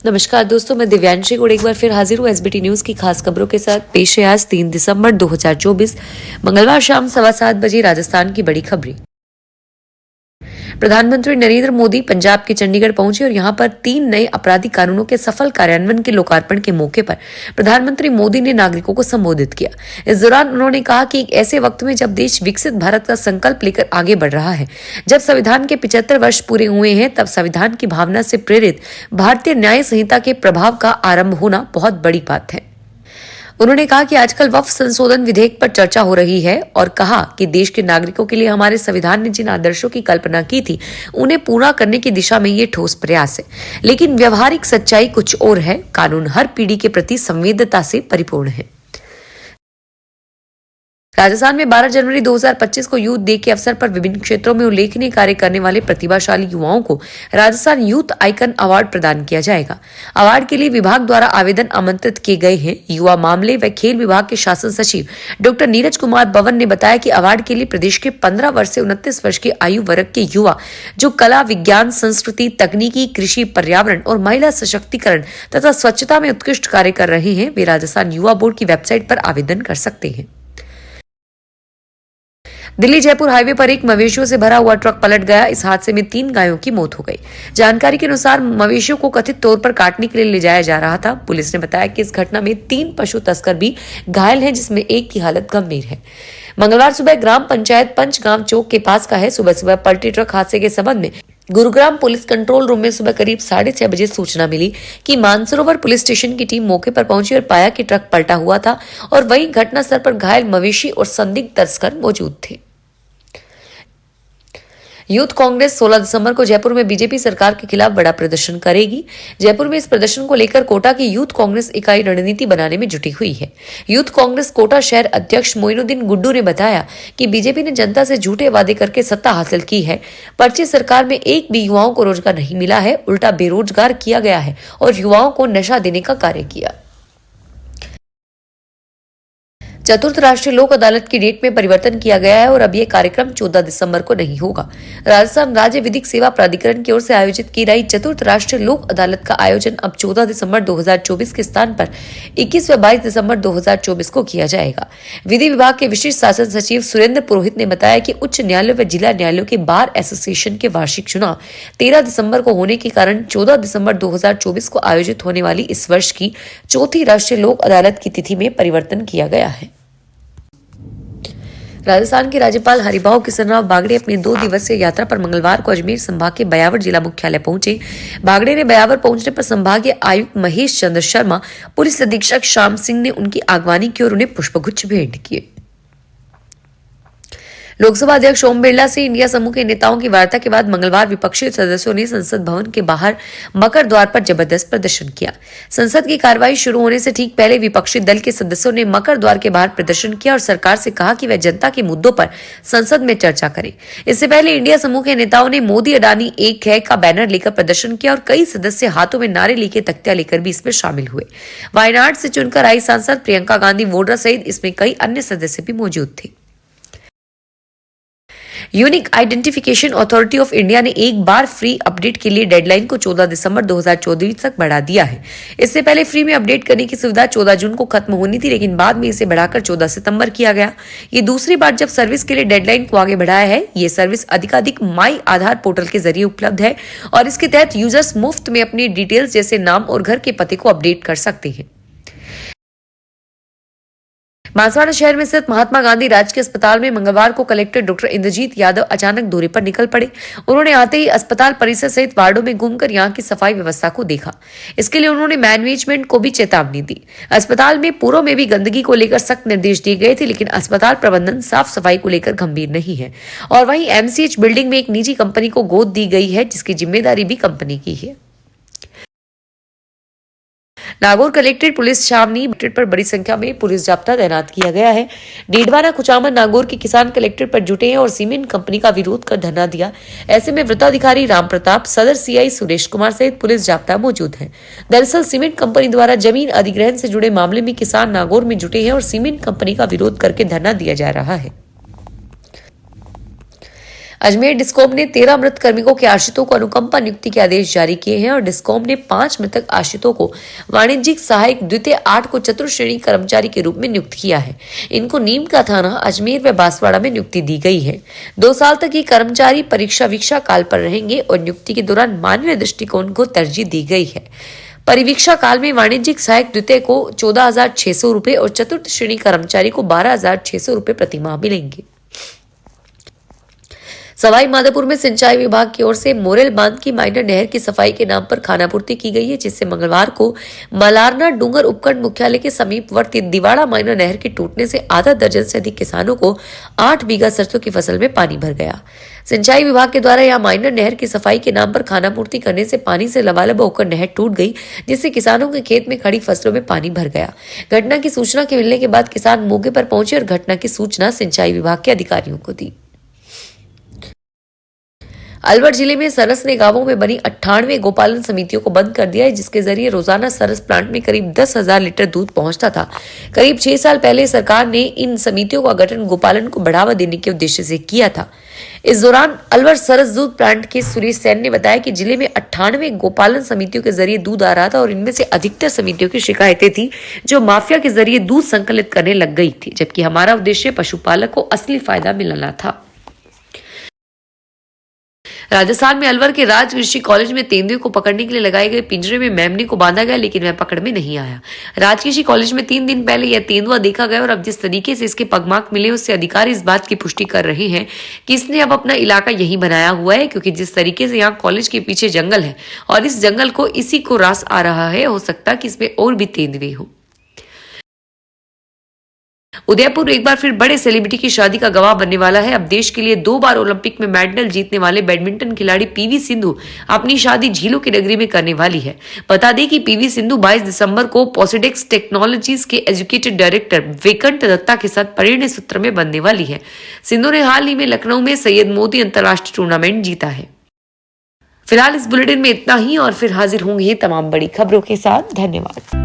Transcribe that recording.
नमस्कार दोस्तों, मैं दिव्यांशी गुड़ एक बार फिर हाजिर हूँ एसबीटी न्यूज की खास खबरों के साथ। पेश है आज 3 दिसंबर 2024 मंगलवार शाम 7:15 बजे राजस्थान की बड़ी खबरें। प्रधानमंत्री नरेंद्र मोदी पंजाब के चंडीगढ़ पहुंचे और यहां पर 3 नए आपराधिक कानूनों के सफल कार्यान्वयन के लोकार्पण के मौके पर प्रधानमंत्री मोदी ने नागरिकों को संबोधित किया। इस दौरान उन्होंने कहा कि एक ऐसे वक्त में जब देश विकसित भारत का संकल्प लेकर आगे बढ़ रहा है, जब संविधान के 75 वर्ष पूरे हुए हैं, तब संविधान की भावना से प्रेरित भारतीय न्याय संहिता के प्रभाव का आरंभ होना बहुत बड़ी बात है। उन्होंने कहा कि आजकल वक्फ संशोधन विधेयक पर चर्चा हो रही है और कहा कि देश के नागरिकों के लिए हमारे संविधान ने जिन आदर्शों की कल्पना की थी, उन्हें पूरा करने की दिशा में ये ठोस प्रयास है। लेकिन व्यवहारिक सच्चाई कुछ और है। कानून हर पीढ़ी के प्रति संवेदनता से परिपूर्ण है। राजस्थान में 12 जनवरी 2025 को यूथ डे के अवसर पर विभिन्न क्षेत्रों में उल्लेखनीय कार्य करने वाले प्रतिभाशाली युवाओं को राजस्थान यूथ आइकन अवार्ड प्रदान किया जाएगा। अवार्ड के लिए विभाग द्वारा आवेदन आमंत्रित किए गए हैं। युवा मामले व खेल विभाग के शासन सचिव डॉक्टर नीरज कुमार बवन ने बताया कि अवार्ड के लिए प्रदेश के 15 वर्ष से 29 वर्ष के आयु वर्ग के युवा जो कला, विज्ञान, संस्कृति, तकनीकी, कृषि, पर्यावरण और महिला सशक्तिकरण तथा स्वच्छता में उत्कृष्ट कार्य कर रहे हैं, वे राजस्थान युवा बोर्ड की वेबसाइट पर आवेदन कर सकते हैं। दिल्ली जयपुर हाईवे पर एक मवेशियों से भरा हुआ ट्रक पलट गया। इस हादसे में 3 गायों की मौत हो गई। जानकारी के अनुसार मवेशियों को कथित तौर पर काटने के लिए ले जाया जा रहा था। पुलिस ने बताया कि इस घटना में 3 पशु तस्कर भी घायल हैं, जिसमें एक की हालत गंभीर है। मंगलवार सुबह ग्राम पंचायत पंचगांव चौक के पास का है। सुबह सुबह पलटी ट्रक हादसे के संबंध में गुरुग्राम पुलिस कंट्रोल रूम में सुबह करीब 6:30 बजे सूचना मिली कि मानसरोवर पुलिस स्टेशन की टीम मौके पर पहुंची और पाया कि ट्रक पलटा हुआ था और वहीं घटनास्थल पर घायल मवेशी और संदिग्ध तस्कर मौजूद थे। यूथ कांग्रेस 16 दिसंबर को जयपुर में बीजेपी सरकार के खिलाफ बड़ा प्रदर्शन करेगी। जयपुर में इस प्रदर्शन को लेकर कोटा की यूथ कांग्रेस इकाई रणनीति बनाने में जुटी हुई है। यूथ कांग्रेस कोटा शहर अध्यक्ष मोइनुद्दीन गुड्डू ने बताया कि बीजेपी ने जनता से झूठे वादे करके सत्ता हासिल की है। पर्ची सरकार में एक भी युवाओं को रोजगार नहीं मिला है, उल्टा बेरोजगार किया गया है और युवाओं को नशा देने का कार्य किया। चतुर्थ राष्ट्रीय लोक अदालत की डेट में परिवर्तन किया गया है और अब यह कार्यक्रम 14 दिसंबर को नहीं होगा। राजस्थान राज्य विधिक सेवा प्राधिकरण की ओर से आयोजित की गई चतुर्थ राष्ट्रीय लोक अदालत का आयोजन अब 14 दिसंबर 2024 के स्थान पर 21 व 22 दिसंबर 2024 को किया जाएगा। विधि विभाग के विशिष्ट शासन सचिव सुरेंद्र पुरोहित ने बताया कि उच्च न्यायालयों व जिला न्यायालयों के बार एसोसिएशन के वार्षिक चुनाव 13 दिसंबर को होने के कारण 14 दिसंबर 2024 को आयोजित होने वाली इस वर्ष की चौथी राष्ट्रीय लोक अदालत की तिथि में परिवर्तन किया गया है। राजस्थान के राज्यपाल हरिभाऊ किशनराव बागड़े अपनी 2 दिवसीय यात्रा पर मंगलवार को अजमेर संभाग के बयावर जिला मुख्यालय पहुंचे। बागड़े ने बयावर पहुंचने पर संभागीय आयुक्त महेश चंद्र शर्मा, पुलिस अधीक्षक श्याम सिंह ने उनकी आगवानी की और उन्हें पुष्पगुच्छ भेंट किए। लोकसभा अध्यक्ष ओम बिरला से इंडिया समूह के नेताओं की वार्ता के बाद मंगलवार विपक्षी सदस्यों ने संसद भवन के बाहर मकर द्वार पर जबरदस्त प्रदर्शन किया। संसद की कार्रवाई शुरू होने से ठीक पहले विपक्षी दल के सदस्यों ने मकर द्वार के बाहर प्रदर्शन किया और सरकार से कहा कि वह जनता के मुद्दों पर संसद में चर्चा करे। इससे पहले इंडिया समूह के नेताओं ने मोदी अडानी एक है का बैनर लेकर प्रदर्शन किया और कई सदस्य हाथों में नारे लेके तख्तियां लेकर भी इसमें शामिल हुए। वायनाड से चुनकर आई सांसद प्रियंका गांधी वोड्रा सहित इसमें कई अन्य सदस्य भी मौजूद थे। Unique identification authority of India ने एक बार फ्री अपडेट के लिए डेडलाइन को 14 दिसंबर 2024 तक बढ़ा दिया है। इससे पहले फ्री में अपडेट करने की सुविधा 14 जून को खत्म होनी थी, लेकिन बाद में इसे बढ़ाकर 14 सितंबर किया गया। ये दूसरी बार जब सर्विस के लिए डेडलाइन को आगे बढ़ाया है। ये सर्विस अधिकाधिक माई आधार पोर्टल के जरिए उपलब्ध है और इसके तहत यूजर्स मुफ्त में अपनी डिटेल्स जैसे नाम और घर के पते को अपडेट कर सकते हैं। बांसवाड़ा शहर में स्थित महात्मा गांधी राजकीय अस्पताल में मंगलवार को कलेक्टर डॉक्टर इंद्रजीत यादव अचानक दौरे पर निकल पड़े। उन्होंने आते ही अस्पताल परिसर सहित वार्डों में घूमकर यहां की सफाई व्यवस्था को देखा। इसके लिए उन्होंने मैनेजमेंट को भी चेतावनी दी। अस्पताल में पूर्व में भी गंदगी को लेकर सख्त निर्देश दिए गए थे, लेकिन अस्पताल प्रबंधन साफ सफाई को लेकर गंभीर नहीं है। और वहीं एमसीएच बिल्डिंग में एक निजी कंपनी को गोद दी गई है, जिसकी जिम्मेदारी भी कंपनी की है। नागौर कलेक्ट्रेट पुलिस छावनी पर बड़ी संख्या में पुलिस जाब्ता तैनात किया गया है। डीडवाना कुचामन नागौर के किसान कलेक्ट्रेट पर जुटे हैं और सीमेंट कंपनी का विरोध कर धरना दिया। ऐसे में वृत्ताधिकारी राम प्रताप, सदर सीआई सुरेश कुमार सहित पुलिस जाब्ता मौजूद हैं। दरअसल सीमेंट कंपनी द्वारा जमीन अधिग्रहण से जुड़े मामले में किसान नागौर में जुटे हैं और सीमेंट कंपनी का विरोध करके धरना दिया जा रहा है। अजमेर डिस्कॉम ने 13 मृत कार्मिकों के आश्रितों को अनुकंपा नियुक्ति के आदेश जारी किए हैं और डिस्कॉम ने 5 मृतक आश्रितों को वाणिज्यिक सहायक द्वितीय 8 को चतुर्थ श्रेणी कर्मचारी के रूप में नियुक्त किया है। इनको नीम का थाना अजमेर व बांसवाड़ा में नियुक्ति दी गई है। 2 साल तक ये कर्मचारी परीक्षा वीक्षा काल पर रहेंगे और नियुक्ति के दौरान मानवीय दृष्टिकोण को तरजीह दी गई है। परिवीक्षा काल में वाणिज्यिक सहायक द्वितीय को 14,600 रुपए और चतुर्थ श्रेणी कर्मचारी को 12,600 रुपए प्रतिमाह मिलेंगे। सवाई माधोपुर में सिंचाई विभाग की ओर से मोरेल बांध की माइनर नहर की सफाई के नाम पर खानापूर्ति की गई है, जिससे मंगलवार को मलारना डूंगर उपखंड मुख्यालय के समीपवर्ती दिवाड़ा माइनर नहर के टूटने से आधा दर्जन से अधिक किसानों को 8 बीघा सरसों की फसल में पानी भर गया। सिंचाई विभाग के द्वारा यहां माइनर नहर की सफाई के नाम पर खानापूर्ति करने से पानी से लबालब होकर नहर टूट गई, जिससे किसानों के खेत में खड़ी फसलों में पानी भर गया। घटना की सूचना के मिलने के बाद किसान मौके पर पहुंचे और घटना की सूचना सिंचाई विभाग के अधिकारियों को दी। अलवर जिले में सरस ने गांवों में बनी 98 गोपालन समितियों को बंद कर दिया है, जिसके जरिए रोजाना सरस प्लांट में करीब 10,000 लीटर दूध पहुंचता था। करीब 6 साल पहले सरकार ने इन समितियों का गठन गोपालन को बढ़ावा देने के उद्देश्य से किया था। इस दौरान अलवर सरस दूध प्लांट के सुरेश सैन ने बताया कि जिले में 98 गोपालन समितियों के जरिए दूध आ रहा था और इनमें से अधिकतर समितियों की शिकायतें थी जो माफिया के जरिए दूध संकलित करने लग गई थी, जबकि हमारा उद्देश्य पशुपालक को असली फायदा मिलना था। राजस्थान में अलवर के राज कृषि कॉलेज में तेंदुए को पकड़ने के लिए लगाए गए पिंजरे में मेमने को बांधा गया, लेकिन वह पकड़ में नहीं आया। राज कृषि कॉलेज में 3 दिन पहले यह तेंदुआ देखा गया और अब जिस तरीके से इसके पगमार्क मिले उससे अधिकारी इस बात की पुष्टि कर रहे हैं कि इसने अब अपना इलाका यही बनाया हुआ है, क्योंकि जिस तरीके से यहाँ कॉलेज के पीछे जंगल है और इस जंगल को इसी को रास आ रहा है, हो सकता है कि इसमें और भी तेंदुए हो। उदयपुर एक बार फिर बड़े सेलिब्रिटी की शादी का गवाह बनने वाला है। अब देश के लिए 2 बार ओलंपिक में मेडल जीतने वाले बैडमिंटन खिलाड़ी पीवी सिंधु अपनी शादी झीलों की नगरी में करने वाली है। बता दें कि पीवी सिंधु 22 दिसंबर को पॉसिडेक्स टेक्नोलॉजीज के एजुकेटेड डायरेक्टर वेंकट दत्ता के साथ परिणय सूत्र में बनने वाली है। सिंधु ने हाल ही में लखनऊ में सैयद मोदी अंतर्राष्ट्रीय टूर्नामेंट जीता है। फिलहाल इस बुलेटिन में इतना ही और फिर हाजिर होंगे तमाम बड़ी खबरों के साथ। धन्यवाद।